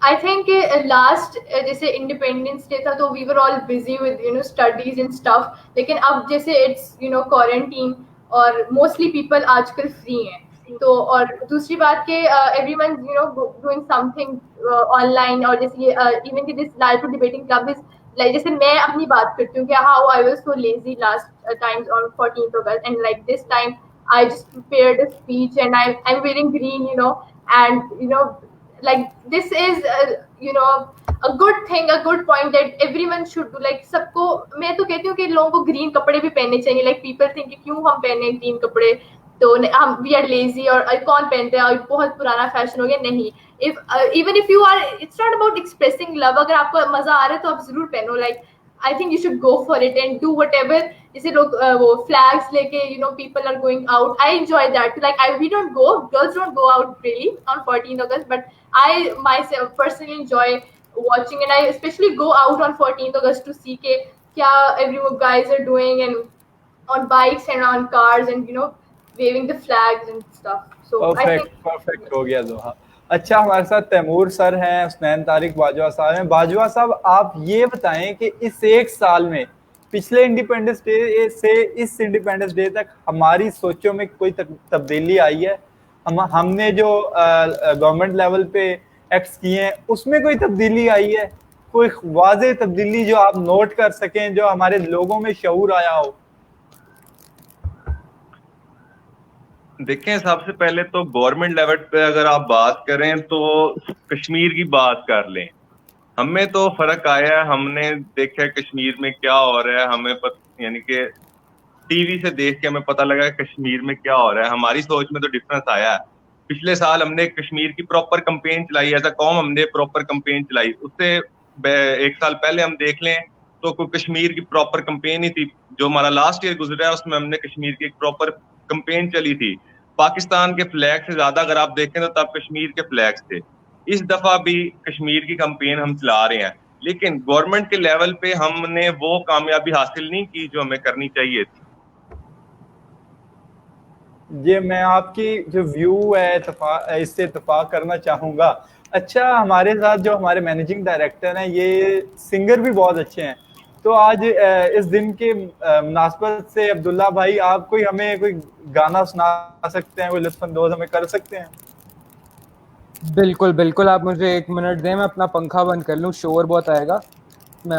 I think last جیسے انڈیپینڈنس ڈے تھا تو we were all busy with studies and stuff, لیکن اب جیسے اٹس کوارنٹین اور موسٹلی پیپل آج کل فری ہیں. تو اور دوسری بات کہ everyone doing something online, اور جیسے ایون کہ this Lyallpur debating club is like, جیسے میں اپنی بات کرتی ہوں کہ how I was so lazy last times on 14th August and like this time I just prepared a speech and I'm wearing green, and like this is a good thing, a good point that everyone should do. Like سب کو میں تو کہتی ہوں کہ لوگوں کو green کپڑے بھی پہننے چاہیے. like people think کہ کیوں ہم پہنے گرین کپڑے، تو ہم وی آر لیزی اور کون پہنتے ہیں اور بہت پرانا فیشن ہو گیا. نہیں، even if you are, it's not about expressing love. اگر آپ کو مزہ آ رہا ہے تو آپ ضرور پہنو. like I think you should go for it and do whatever. جیسے لوگ وہ flags لے کے people are going out. I enjoy that. Like we don't go, girls don't go out really on 14th August, but I myself personally enjoy watching, and I especially go out on 14th August to see کہ کیا everyone guys are doing and on bikes and on cars and waving the flags and stuff. So I think perfect ہو گیا زوہا. اچھا، ہمارے ساتھ Timur سر ہیں، حسنین طارق باجوہ صاحب ہیں. باجوہ صاحب، آپ یہ بتائیں کہ اس ایک سال میں پچھلے انڈیپینڈنس ڈے سے اس انڈیپینڈنس ڈے تک ہماری سوچوں میں کوئی تبدیلی آئی ہے؟ ہم نے جو گورنمنٹ لیول پہ ایکٹس کیے ہیں اس میں کوئی تبدیلی آئی ہے؟ کوئی واضح تبدیلی جو آپ نوٹ کر سکیں، جو ہمارے لوگوں میں شعور آیا ہو؟ دیکھیں، سب سے پہلے تو گورنمنٹ لیول پہ اگر آپ بات کریں تو کشمیر کی بات کر لیں. ہمیں تو فرق آیا ہے، ہم نے دیکھا کشمیر میں کیا ہو رہا ہے، ہمیں یعنی کہ ٹی وی سے دیکھ کے ہمیں پتہ لگا کہ کشمیر میں کیا ہو رہا ہے. ہماری سوچ میں تو ڈفرنس آیا ہے. پچھلے سال ہم نے کشمیر کی پراپر کمپین چلائی، ایز اے قوم ہم نے پراپر کمپین چلائی. اس سے ایک سال پہلے ہم دیکھ لیں تو کوئی کشمیر کی پراپر کمپین ہی تھی. جو ہمارا لاسٹ ایئر گزرا ہے اس میں ہم نے کشمیر کی ایک پراپر کمپین چلی تھی. پاکستان کے فلیگ سے زیادہ اگر آپ دیکھیں تو تب کشمیر کے فلیگز تھے. اس دفعہ بھی کشمیر کی کمپین ہم چلا رہے ہیں، لیکن گورنمنٹ کے لیول پہ ہم نے وہ کامیابی حاصل نہیں کی جو ہمیں کرنی چاہیے تھی. یہ میں آپ کی جو ویو ہے اس سے اتفاق کرنا چاہوں گا. اچھا، ہمارے ساتھ جو ہمارے مینیجنگ ڈائریکٹر ہیں یہ سنگر بھی بہت اچھے ہیں، تو آج اس دن کے مناسبت سے عبداللہ بھائی آپ کوئی ہمیں کوئی گانا سنا سکتے ہیں، کوئی لطف اندوز ہمیں کر سکتے ہیں؟ بالکل بالکل، آپ مجھے 1 منٹ دیں، میں اپنا پنکھا بند کر لوں، شور بہت آئے گا. میں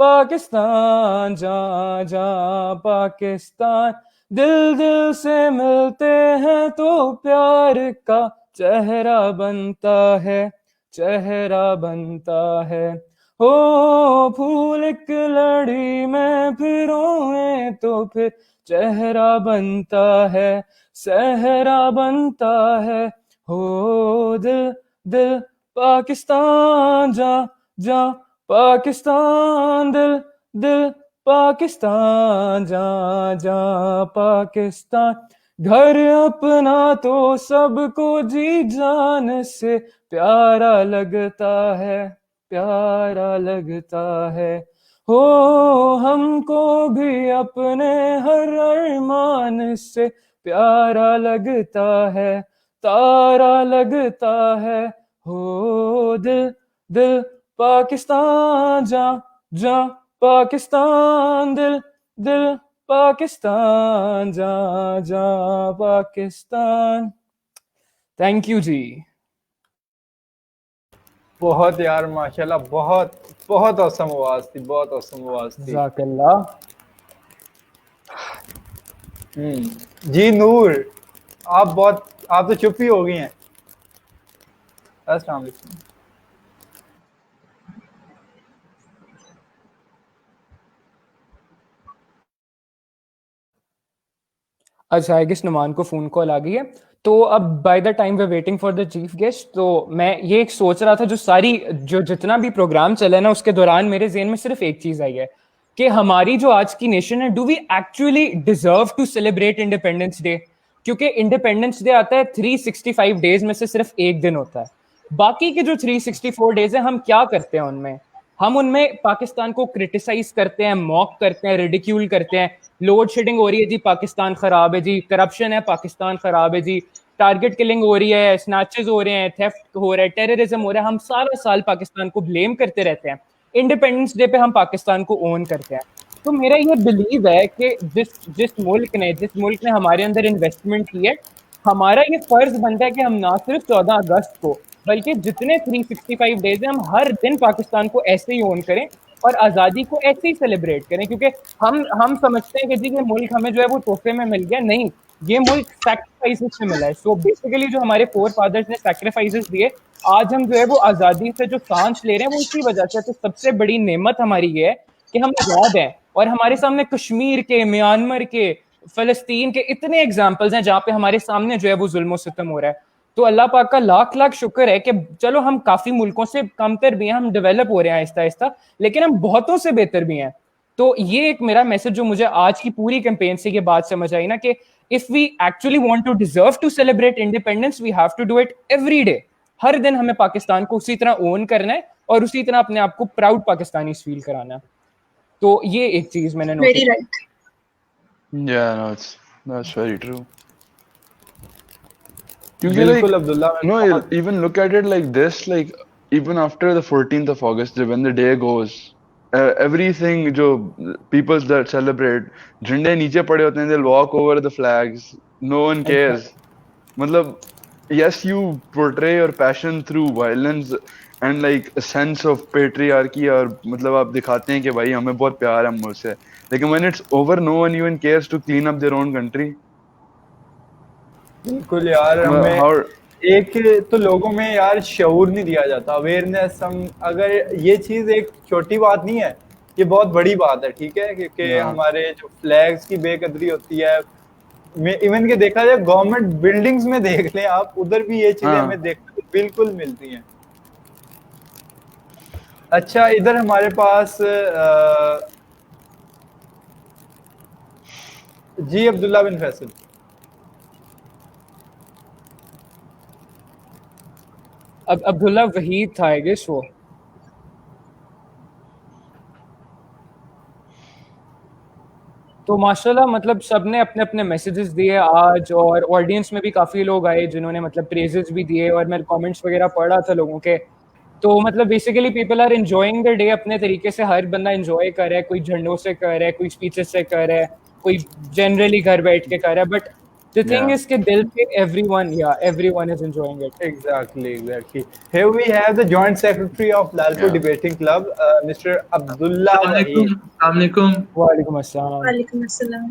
پاکستان جہاں جہاں پاکستان، دل دل سے ملتے ہیں تو پیار کا چہرہ بنتا ہے، چہرہ بنتا ہے۔ ہو پھول ایک لڑی میں پھروئے تو پھر چہرہ بنتا ہے، صحرا بنتا ہے۔ ہو دل دل پاکستان جا جا پاکستان، دل دل پاکستان جا جا پاکستان، گھر اپنا تو سب کو جی جان سے پیارا لگتا ہے، پیارا لگتا ہے۔ ہو ہم کو بھی اپنے ہر ارمان سے پیارا لگتا ہے، تارا لگتا ہے۔ ہو دل دل پاکستان جا جا پاکستان، دل دل پاکستان جا جا پاکستان۔ تھینک یو جی۔ بہت یار ماشاءاللہ، بہت بہت اوسم آواز تھی، بہت اوسم آواز تھی۔ جزاک اللہ۔ جی نور، آپ تو چپ ہی ہو گئی ہیں۔ السلام علیکم۔ اچھا آئی گیس نعمان کو فون کال آ گئی ہے، تو اب by the time we waiting for the chief guest, تو میں یہ ایک سوچ رہا تھا جو جتنا بھی پروگرام چلا نا اس کے دوران میرے ذہن میں صرف ایک چیز آئی ہے کہ ہماری جو آج کی نیشن ہے، do we actually deserve to celebrate Independence Day? کیونکہ انڈیپینڈنس ڈے آتا ہے 365 ڈیز میں سے صرف ایک دن ہوتا ہے، باقی کے جو 364 ڈیز ہیں ہم کیا کرتے ہیں ان میں؟ ہم ان میں پاکستان کو کرٹیسائز کرتے ہیں، موک کرتے ہیں، ریڈیکیول کرتے ہیں، لوڈ شیڈنگ ہو رہی ہے جی پاکستان خراب ہے جی، کرپشن ہے پاکستان خراب ہے جی، ٹارگٹ کلنگ ہو رہی ہے، سنیچز ہو رہے ہیں، تھیفٹ ہو رہا ہے، ٹیررزم ہو رہا ہے، ہم سارا سال پاکستان کو بلیم کرتے رہتے ہیں، انڈیپینڈنس ڈے پہ ہم پاکستان کو اون کرتے ہیں۔ تو میرا یہ بلیو ہے کہ جس ملک نے ہمارے اندر انویسٹمنٹ کی ہے، ہمارا یہ فرض بنتا ہے کہ ہم نہ صرف 14 اگست کو بلکہ جتنے 365 ڈیز ہیں ہم ہر دن پاکستان کو ایسے ہی اون کریں اور آزادی کو ایسے ہی سیلیبریٹ کریں، کیونکہ ہم سمجھتے ہیں کہ جی یہ ملک ہمیں جو ہے وہ تحفے میں مل گیا، نہیں، یہ ملک سیکریفائسز سے ملا ہے۔ سو بیسیکلی جو ہمارے فور فادرز نے سیکریفائسز دیے، آج ہم جو ہے وہ آزادی سے جو سانس لے رہے ہیں وہ اسی وجہ سے۔ تو سب سے بڑی نعمت ہماری یہ ہے کہ ہم آزاد ہیں، اور ہمارے سامنے کشمیر کے، میانمار کے، فلسطین کے اتنے ایگزامپلز ہیں جہاں پہ ہمارے سامنے جو ہے وہ ظلم و ستم ہو رہا ہے۔ تو اللہ پاک کا لاکھ لاکھ شکر ہے کہ چلو ہم کافی ملکوں سے کمتر بھی ہیں، ہم ڈیولپ ہو رہے ہیں آہستہ آہستہ، لیکن ہم بہتوں سے بہتر بھی ہیں۔ تو یہ ایک میرا میسج جو مجھے آج کی پوری کیمپین سے یہ بات سمجھ آئی نا کہ if we actually want to deserve to celebrate independence, we have to do it every day. ہر دن ہمیں پاکستان کو اسی طرح اون کرنا ہے اور اسی طرح اپنے آپ کو پراؤڈ پاکستانی فیل کرانا ہے۔ تو یہ ایک چیز میں نے note Very right. Yeah, no, that's very true. بالکل عبداللہ، No, even look at it like this, like even after the 14th of August, when the day goes, everything jo peoples that celebrate, jhande niche pade hote hain, they'll walk over the flags, no one cares. Matlab, yes, you portray your passion through violence and like a sense of patriarchy, اور matlab aap dikhate hain ki bhai hame bahut pyar hai mujh se, lekin when it's over no one even cares to clean up their own country. بالکل یار، ہمیں ایک تو لوگوں میں یار شعور نہیں دیا جاتا، اویئرنیس۔ ہم اگر یہ چیز ایک چھوٹی بات نہیں ہے، یہ بہت بڑی بات ہے، ٹھیک ہے، کہ ہمارے جو فلیگز کی بے قدری ہوتی ہے، ایون کہ دیکھا جائے گورنمنٹ بلڈنگز میں دیکھ لیں آپ، ادھر بھی یہ چیزیں ہمیں دیکھنے کو بالکل ملتی ہیں۔ اچھا ادھر ہمارے پاس جی عبداللہ بن فیصل۔ اب عبداللہ وحید تھا آئی گیس وہ۔ تو ماشاءاللہ مطلب سب نے اپنے اپنے میسیجز دیے آج، اور آڈینس میں بھی کافی لوگ آئے جنہوں نے مطلب پریزز بھی دیے، اور میں کامنٹس وغیرہ پڑھ رہا تھا لوگوں کے۔ تو مطلب basically people are enjoying the day اپنے طریقے سے، ہر بندہ انجوائے کر رہا ہے، کوئی جھنڈوں سے کر رہا ہے، کوئی اسپیچز سے کر رہا ہے، کوئی جنرلی گھر بیٹھ کے کر رہا ہے، but The thing Yeah. is that dil pe everyone is enjoying it. Exactly. Here we have the Joint Secretary of Lalpur Yeah. Debating Club, Mr. Abdullah Wahid. Assalamualaikum. Walaikum assalam. Walaikum assalam.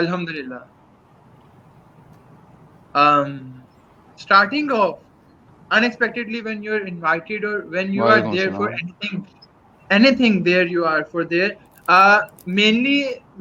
Alhamdulillah. Starting off unexpectedly when you're invited or when you are Walaikum there for assalam. anything there you are for there. Mainly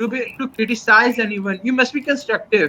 to criticize anyone, you must be constructive.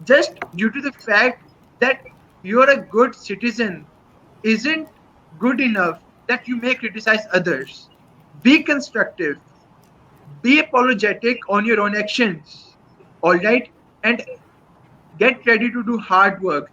just due to the fact that you're a good citizen isn't good enough that you may criticize others. Be constructive, be apologetic on your own actions, all right, and get ready to do hard work.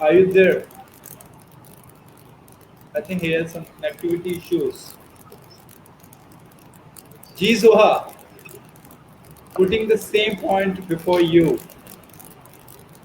are you there? I think he has some connectivity issues. Ji Zoha, putting the same point before you.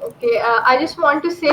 Okay, I just want to say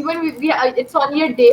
even it's on your day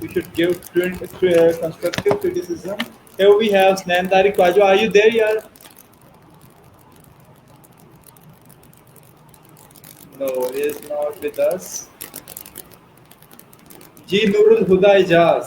We should give constructive criticism. Here we have Husain Tarik Bajo. Are you there, yaar? No, he is not with us. Ji Nurul Huda Ijaz.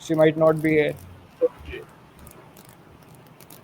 she might not be here.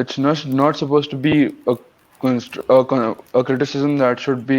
it's not supposed to be a criticism that should be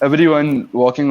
everyone walking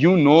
you know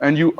and you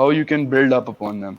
how you can build up upon them।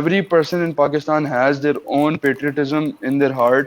every person in Pakistan has their own patriotism in their heart,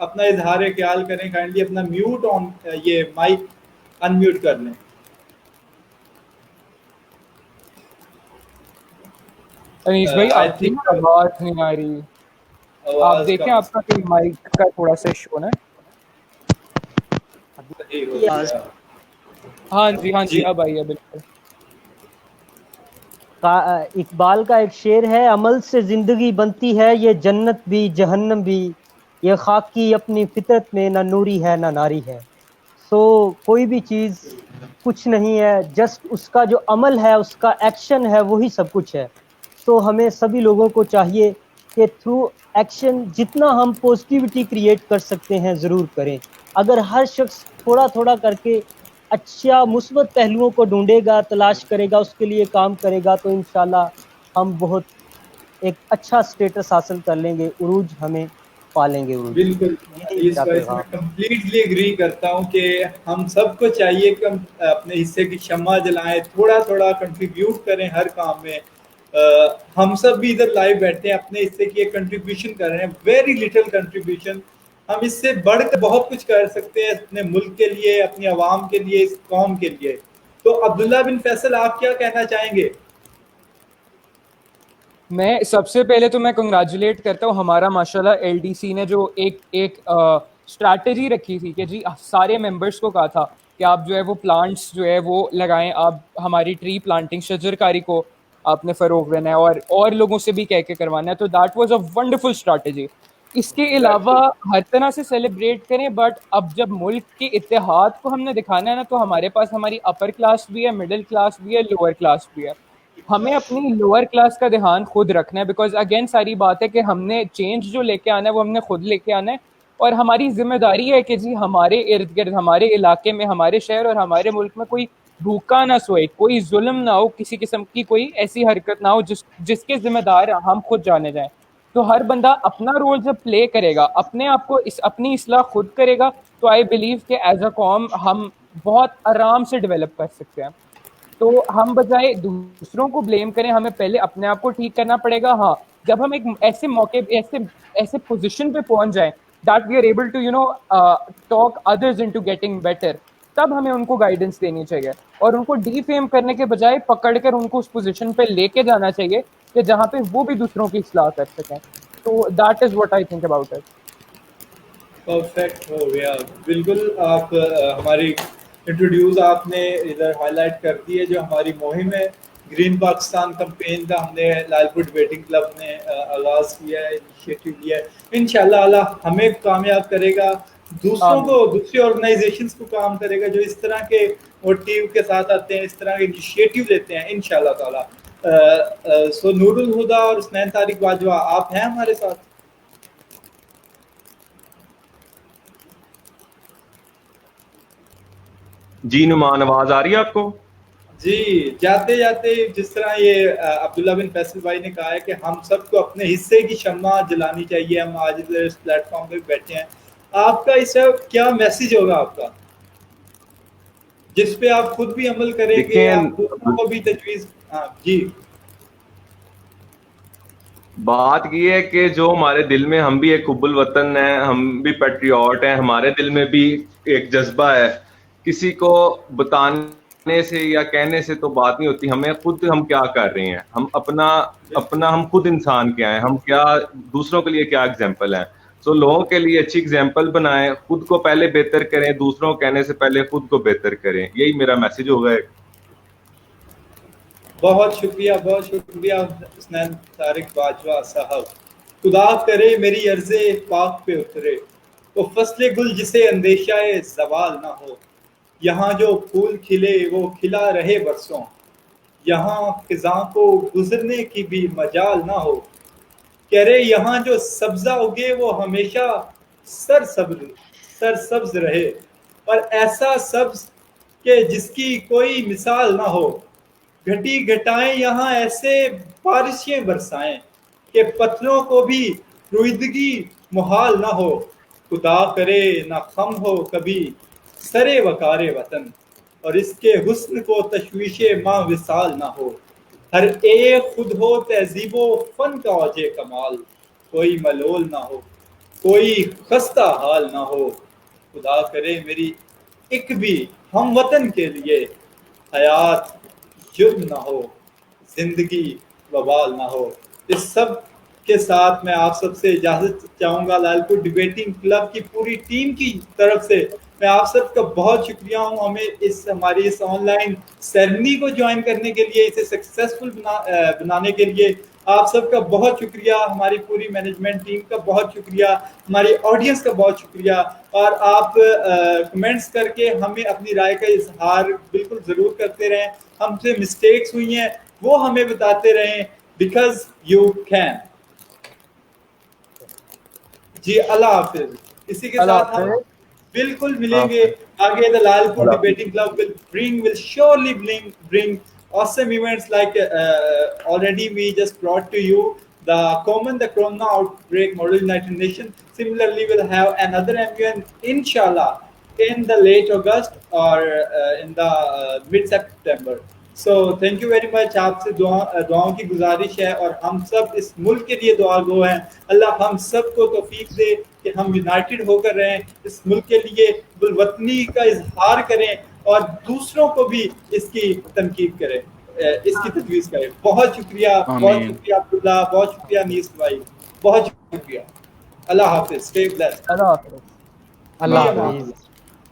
اپنا اظہار خیال کریں. Kindly اپنا mute آن یہ mic ان mute کر لیں. انیس بھائی I آپ کی think آواز نہیں آ رہی. آپ آواز دیکھیں کم آپ کا کوئی مائک کا تھوڑا سا ایشو ہے. صحیح ہو گیا. ہاں جی ہاں جی. جی اب آئیے بالکل. اقبال کا ایک شعر ہے، عمل سے زندگی بنتی ہے یہ جنت بھی جہنم بھی، یہ خاک کی اپنی فطرت میں نہ نوری ہے نہ ناری ہے. سو کوئی بھی چیز کچھ نہیں ہے، جسٹ اس کا جو عمل ہے، اس کا ایکشن ہے، وہی سب کچھ ہے. سو ہمیں سبھی لوگوں کو چاہیے کہ تھرو ایکشن جتنا ہم پوزیٹیوٹی کریٹ کر سکتے ہیں ضرور کریں. اگر ہر شخص تھوڑا تھوڑا کر کے اچھا مثبت پہلوؤں کو ڈھونڈے گا، تلاش کرے گا، اس کے لیے کام کرے گا، تو انشاءاللہ ہم بہت ایک اچھا سٹیٹس حاصل کر لیں گے، عروج ہمیں پالیں گے عروج. بالکل یہی اس میرا وجہ سے میں پیغام. کمپلیٹلی اگری کرتا ہوں کہ ہم سب کو چاہیے کہ ہم اپنے حصے کی شمع جلائیں، تھوڑا تھوڑا کنٹریبیوٹ کریں ہر کام میں. ہم سب بھی ادھر لائیو بیٹھے ہیں، اپنے حصے کی ایک کنٹریبیوشن کر رہے ہیں، ویری لٹل کنٹریبیوشن. ہم اس سے بڑھ کر بہت کچھ کر سکتے ہیں اپنے ملک کے لیے، اپنی عوام کے لیے، اس قوم کے لیے. تو عبداللہ بن فیصل آپ کیا کہنا چاہیں گے؟ میں سب سے پہلے تو میں کنگریچولیٹ کرتا ہوں ہمارا ماشاءاللہ ایل ڈی سی نے جو ایک اسٹریٹجی رکھی تھی کہ جی سارے ممبرس کو کہا تھا کہ آپ جو ہے وہ پلانٹس جو ہے وہ لگائیں. آپ ہماری ٹری پلانٹنگ شجر کاری کو آپ نے فروغ دینا ہے اور لوگوں سے بھی کہہ کے کروانا ہے. تو that was a wonderful strategy. اس کے علاوہ ہر طرح سے سیلیبریٹ کریں، بٹ اب جب ملک کے اتحاد کو ہم نے دکھانا ہے نا، تو ہمارے پاس ہماری اپر کلاس بھی ہے، مڈل کلاس بھی ہے، لوور کلاس بھی ہے. ہمیں اپنی لوور کلاس کا دھیان خود رکھنا ہے، بیکاز اگین ساری بات ہے کہ ہم نے چینج جو لے کے آنا ہے وہ ہم نے خود لے کے آنا ہے. اور ہماری ذمہ داری ہے کہ جی ہمارے ارد گرد، ہمارے علاقے میں، ہمارے شہر اور ہمارے ملک میں کوئی بھوکا نہ سوئے، کوئی ظلم نہ ہو، کسی قسم کی کوئی ایسی حرکت نہ ہو جس کے ذمہ دار ہم خود جانے جائیں. تو ہر بندہ اپنا رول جب پلے کرے گا، اپنے آپ کو اپنی اصلاح خود کرے گا، تو آئی بلیو کہ ایز اے قوم ہم بہت آرام سے ڈیولپ کر سکتے ہیں. تو ہم بجائے دوسروں کو بلیم کریں، ہمیں پہلے اپنے آپ کو ٹھیک کرنا پڑے گا. ہاں جب ہم ایک ایسے موقع ایسے پوزیشن پہ پہنچ جائیں that we are able to talk others into getting better, تب ہمیں ان کو گائیڈنس دینی چاہیے اور ان کو ڈی فیم کرنے کے بجائے پکڑ کر ان کو اس پوزیشن پہ لے کے جانا چاہیے کہ جہاں پہ وہ بھی دوسروں کی اصلاح کر سکیں. تو that is what I think about it. Perfect ہو گیا بالکل. آپ ہماری انٹروڈیوس آپ نے ادھر ہائی لائٹ کر دی ہے جو ہماری مہم ہے گرین پاکستان کمپین کا. ہم نے لال پور ڈیبیٹنگ کلب نے آغاز کیا ہے، انیشیٹو لیا ہے. انشاءاللہ اللہ ہمیں کامیاب کرے گا، دوسروں کو، دوسری آرگنائزیشنز کو کام کرے گا جو اس طرح کے موٹیو کے ساتھ آتے ہیں، اس طرح کے انیشیٹو لیتے ہیں انشاءاللہ تعالیٰ. سو نور الہدا اور حسنین طارق باجوہ آپ ہیں ہمارے ساتھ؟ جی نعمان، آواز آ رہی ہے آپ کو؟ جی جاتے جاتے جس طرح یہ عبداللہ بن فیصل بھائی نے کہا ہے کہ ہم سب کو اپنے حصے کی شمع جلانی چاہیے. ہم آج اس پلیٹ فارم پہ بیٹھے ہیں، آپ کا اس سے کیا میسج ہوگا آپ کا جس پہ آپ خود بھی عمل کریں گے، دیکھیں، آپ دوسروں کو بھی تجویز؟ ہاں جی. بات یہ ہے کہ جو ہمارے دل میں، ہم بھی ایک حب الوطن ہیں، ہم بھی پیٹریوٹ ہیں، ہمارے دل میں بھی ایک جذبہ ہے. کسی کو بتانے سے یا کہنے سے تو بات نہیں ہوتی، ہمیں خود ہم کیا کر رہے ہیں، ہم اپنا ہم خود انسان کیا ہیں، ہم کیا دوسروں کے لیے کیا ایگزامپل ہیں. سو لوگوں کے لیے اچھی ایگزامپل بنائیں، خود کو پہلے بہتر کریں، دوسروں کو کہنے سے پہلے خود کو بہتر کریں. یہی میرا میسج ہوگا. بہت شکریہ، بہت شکریہ حسنین طارق باجوہ صاحب. خدا کرے میری عرض پاک پہ اترے وہ فصل گل جسے اندیشہ زوال نہ ہو. یہاں جو پھول کھلے وہ کھلا رہے برسوں، یہاں خزاں کو گزرنے کی بھی مجال نہ ہو. کہہ رہے یہاں جو سبزہ اگے وہ ہمیشہ سرسبز رہے، اور ایسا سبز کہ جس کی کوئی مثال نہ ہو. گھٹی گھٹائیں یہاں ایسے بارشیں برسائیں کہ پتھروں کو بھی رویدگی محال نہ ہو. خدا کرے نہ خم ہو کبھی سرے وقار وطن، اور اس کے حسن کو تشویش ماں وصال نہ ہو. ہر ایک خود ہو تہذیب و فن کا اوج کمال، کوئی ملول نہ ہو. کوئی خستہ حال نہ ہو، خدا کرے میری ایک بھی ہم وطن کے لیے حیات جرم نہ ہو، زندگی وبال نہ ہو۔ اس سب کے ساتھ میں آپ سب سے اجازت چاہوں گا، لال پور ڈیبیٹنگ کلب کی پوری ٹیم کی طرف سے میں آپ سب کا بہت شکریہ ہوں، ہمیں ہماری اس آن لائن سیرمنی کو جوائن کرنے کے لیے، اسے سکسیسفل بنانے کے لیے آپ سب کا بہت شکریہ، ہماری پوری مینجمنٹ ٹیم کا بہت شکریہ، ہماری آڈینس کا بہت شکریہ، اور آپ کمنٹس کر کے ہمیں اپنی رائے کا اظہار بالکل ضرور کرتے رہیں، ہم سے مسٹیکس ہوئی ہیں وہ ہمیں بتاتے رہیں، بیکاز یو کین۔ جی اللہ حافظ۔ اسی کے ساتھ ہم بالکل ملیں گے آگے۔ The Lal Pur Debating Club will surely bring awesome events like already we just brought to you the corona outbreak Model United Nations. Similarly, we'll have another event inshallah in the late August or in the mid September. So thank you very much۔ آپ سے دعاؤں کی گزارش ہے، اور ہم سب اس ملک کے لیے دعا گو ہیں، اللہ ہم سب کو توفیق دے کہ ہم یونائٹڈ ہو کر رہیں، اس ملک کے لیے بالوطنی کا اظہار کریں اور دوسروں کو بھی اس کی تنقید کریں، اس کی تجویز کریں۔ بہت شکریہ، بہت شکریہ عبداللہ، بہت شکریہ انیس بھائی، بہت شکریہ۔ اللہ حافظ، stay blessed۔ اللہ حافظ۔ اللہ حافظ۔